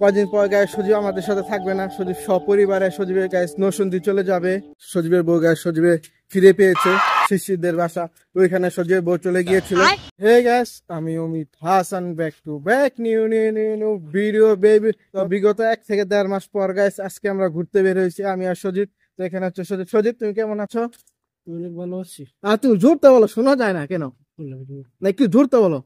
কদিন পর গায়ে সজীব আমাদের সাথে থাকবে না, সজীব সপরিবারে সজীবের গায়ে নরসিংদী চলে যাবে। সজীবের বউ গায়ে সজীবে ফিরে পেয়েছে শিশিরদের বাসা, ওইখানে সজীবের বউ চলে গিয়েছিল। হে গাইস, আমি Amit Hasan, back to back new video baby. তো বিগত 1 থেকে 1.5 মাস পর গাইস আজকে আমরা ঘুরতে বের হয়েছি, আমি আর সজীব। তো এখানে হচ্ছে সজীব। সজীব, তুমি কেমন আছো? অনেক ভালো আছি। আর তুমি জোরতে বলো, শোনা যায় না কেন? না একটু জোরতে বলো।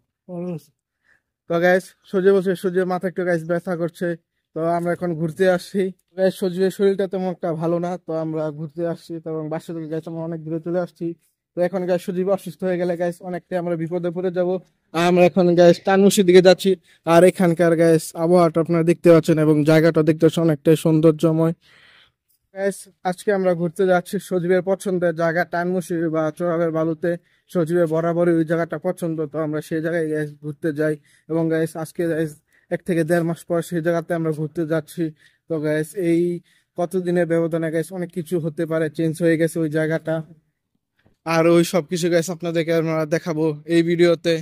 তো গাইস সজীব বলছে সজীবের মাথা একটু গাইস ব্যথা করছে, তো আমরা এখন ঘুরতে আসছি। গাইস সজীবের শরীরটা তেমন একটা ভালো না, তো আমরা ঘুরতে আসছি এবং বাসা থেকে গাইস আমরা অনেক দূরে চলে আসছি। তো এখন গাইস সজীব অসুস্থ হয়ে গেলে গাইস অনেকটাই আমরা বিপদে পড়ে যাব। আমরা এখন গাইস টানমুশির দিকে যাচ্ছি। আর এখানকার গাইস আবহাওয়াটা আপনারা দেখতে পাচ্ছেন এবং জায়গাটা দেখতে পাচ্ছেন অনেকটাই সৌন্দর্যময়। গাইস আজকে আমরা ঘুরতে যাচ্ছি সজীবের পছন্দের জায়গা টানমুশি বা চোরাবের বালুতে। সজীবের বরাবরই ওই জায়গাটা পছন্দ, তো আমরা সেই জায়গায় গাইস ঘুরতে যাই। এবং গাইস আজকে গাইস 1 থেকে 1.5 মাস পর সেই জায়গাতে আমরা ঘুরতে যাচ্ছি। তো গাইস এই কতদিনের ব্যবধানে গাইস অনেক কিছু হতে পারে, চেঞ্জ হয়ে গেছে ওই জায়গাটা। আর ওই সব কিছু গাইস আপনাদেরকে আমরা দেখাবো এই ভিডিওতে।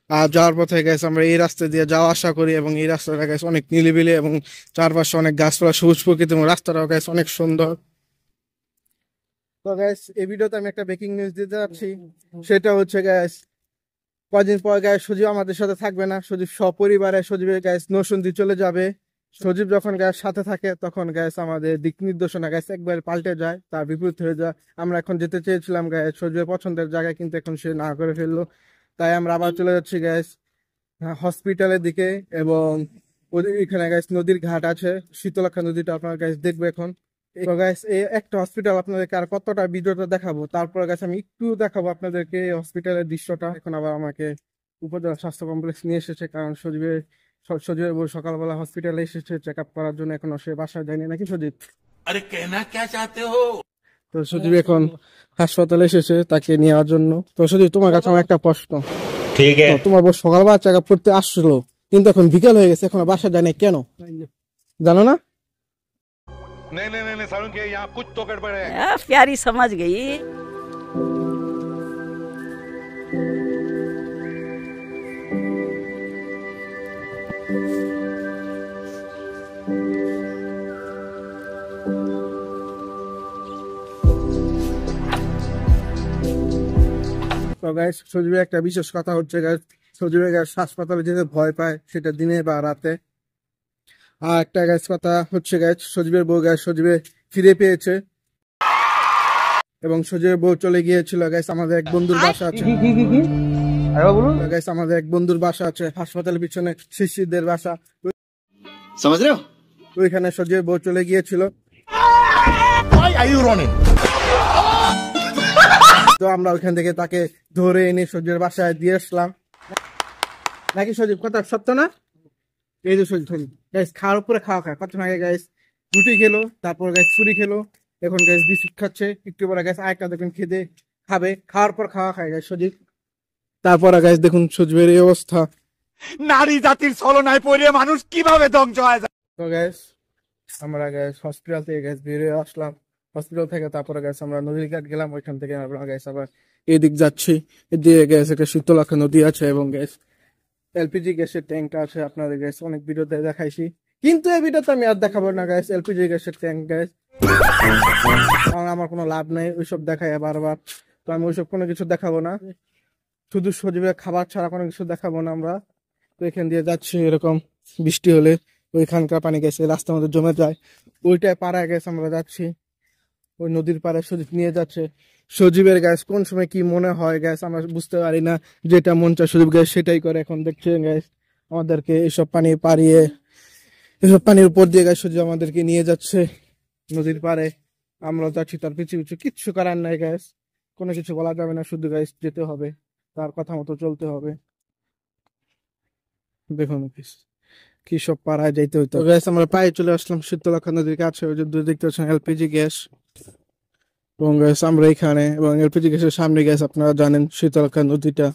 আর যাওয়ার পথে গাইস আমরা এই রাস্তা দিয়ে যাওয়া আসা করি এবং এই রাস্তাটা গাইস অনেক নিরিবিলি এবং চারপাশে অনেক গাছপালা, সবুজ প্রকৃতি এবং রাস্তাটাও গাইস অনেক সুন্দর। তো গাইস এই ভিডিওতে আমি একটা ব্রেকিং নিউজ দিতে যাচ্ছি, সেটা হচ্ছে গাইস কদিন পর গাইস সজীব আমাদের সাথে থাকবে না, সজীব সপরিবারে সজীবের গাইস নরসিংদী চলে যাবে। সজীব যখন গায়ের সাথে থাকে তখন গাইস আমাদের দিক নির্দেশনা গাইস একবার পাল্টে যায়, তার বিপরীত হয়ে যায়। আমরা এখন যেতে চেয়েছিলাম গাইস সজীবের পছন্দের জায়গায়, কিন্তু এখন সে না করে ফেললো। তাই আমরা আবার চলে যাচ্ছি গাইস হসপিটালের দিকে। এবং ওইখানে গাইস নদীর ঘাট আছে, শীতলক্ষা নদীটা আপনারা গাইস দেখবো এখন। তো গাইস এই একটা হসপিটাল আপনাদেরকে আর কতটা ভিডিওটা দেখাবো, তারপর গাইস আমি একটু দেখাবো আপনাদেরকে হসপিটালের দৃশ্যটা। এখন আবার আমাকে উপজেলা স্বাস্থ্য কমপ্লেক্স নিয়ে এসেছে, কারণ সজীবের বউ সকালবেলা হসপিটালে এসেছে চেক আপ করার জন্য, এখনো সে বাসায় যায়নি। নাকি সজীব? আরে কেনা কে চাতে হো? তো সজীব এখন হাসপাতালে এসেছে তাকে নেওয়ার জন্য। তো সজীব, তোমার কাছে আমার একটা প্রশ্ন, ঠিক আছে? তোমার বউ সকালবেলা চেক আপ করতে আসলো, কিন্তু এখন বিকেল হয়ে গেছে, এখন বাসায় যায় না কেন জানো না? नहीं सारुण के यहाँ कुछ तो गड़बड़ है। प्यारी समझ गई। তো গাইস সজীবের একটা বিশেষ কথা হচ্ছে গাইস, সজীবের গাইস হাসপাতালে যেতে ভয় পায়, সেটা দিনে বা রাতে। আর একটা গাইস কথা হচ্ছে গাইস সজীবের বউ গাইস সজীবে ফিরে পেয়েছে এবং সজীবের বউ চলে গিয়েছিল। গাইস আমাদের এক বন্ধুর বাসা আছে, গাইস আমাদের এক বন্ধুর বাসা আছে হাসপাতালের পিছনে, শিশিরদের বাসা। समझ रहे हो? ওইখানে সজীবের বউ চলে গিয়েছিল। তো আমরা ওইখান থেকে তাকে ধরে এনে সজীবের বাসায় দিয়ে আসলাম। নাকি সজীব, কথা সত্য না? এই যে সজীব গাইস খাওয়ার উপরে খাওয়া খায়, কত আগে গাইস রুটি খেলো, তারপর গাইস পুরি খেলো, এখন গাইস বিস্কুট খাচ্ছে, একটু পরে গাইস আরেকটা দেখুন খেতে খাবে, খাওয়ার পর খাওয়া খায় গাইস সজীব। তারপরে গাইস দেখুন সজীবের এই অবস্থা। নারী জাতির ছলনায় পড়ে মানুষ কিভাবে ধ্বংস হয় যায়। তো গাইস আমরা গাইস হসপিটাল থেকে গাইস বেরিয়ে আসলাম। হসপিটাল থেকে তারপরে গাইস আমরা নদীর ঘাট গেলাম, ওইখান থেকে আমরা গাইস আবার এদিক যাচ্ছি। এদিকে গাইস একটা শীতলক্ষা নদী আছে এবং গাইস এলপিজি গ্যাসের ট্যাঙ্কটা আছে, আপনাদের গাইস অনেক ভিডিওতে দেখাইছি, কিন্তু এই ভিডিওতে আমি আর দেখাবো না গাইস এলপিজি গ্যাসের ট্যাঙ্ক গাইস, কারণ আমার কোনো লাভ নেই ওইসব দেখাই বারবার। তো আমি ওইসব কোনো কিছু দেখাবো না, শুধু সজীবের খাবার ছাড়া কোনো কিছু দেখাবো না আমরা। তো এখান দিয়ে যাচ্ছি, এরকম বৃষ্টি হলে ওইখানকার পানি গেছে রাস্তার মধ্যে জমে যায়, ওইটায় পাড়ায় গেছে আমরা যাচ্ছি, ওই নদীর পাড়ে সজীব নিয়ে যাচ্ছে। সজীবের গ্যাস কোন সময় কি মনে হয় গ্যাস আমরা বুঝতে পারি না, যেটা মন চায় সজীব গ্যাস সেটাই করে। এখন দেখছেন গ্যাস আমাদেরকে এইসব পানি পাড়িয়ে, এসব পানির উপর দিয়ে গ্যাস সজীব আমাদেরকে নিয়ে যাচ্ছে নদীর পাড়ে, আমরা যাচ্ছি তার পিছু পিছু। কিচ্ছু করার নাই গ্যাস, কোনো কিছু বলা যাবে না, শুধু গ্যাস যেতে হবে, তার কথা মতো চলতে হবে। দেখুন কি সব পাড়ায় যাইতে হইতো। গ্যাস আমরা পায়ে চলে আসলাম শীতলক্ষা নদীর কাছে, ওই যে দূরে দেখতে পাচ্ছেন এলপিজি গ্যাস। এবং গ্যাস আমরা এখানে, এবং এলপিজি গ্যাসের সামনে গ্যাস আপনারা জানেন শীতলক্ষা নদীটা।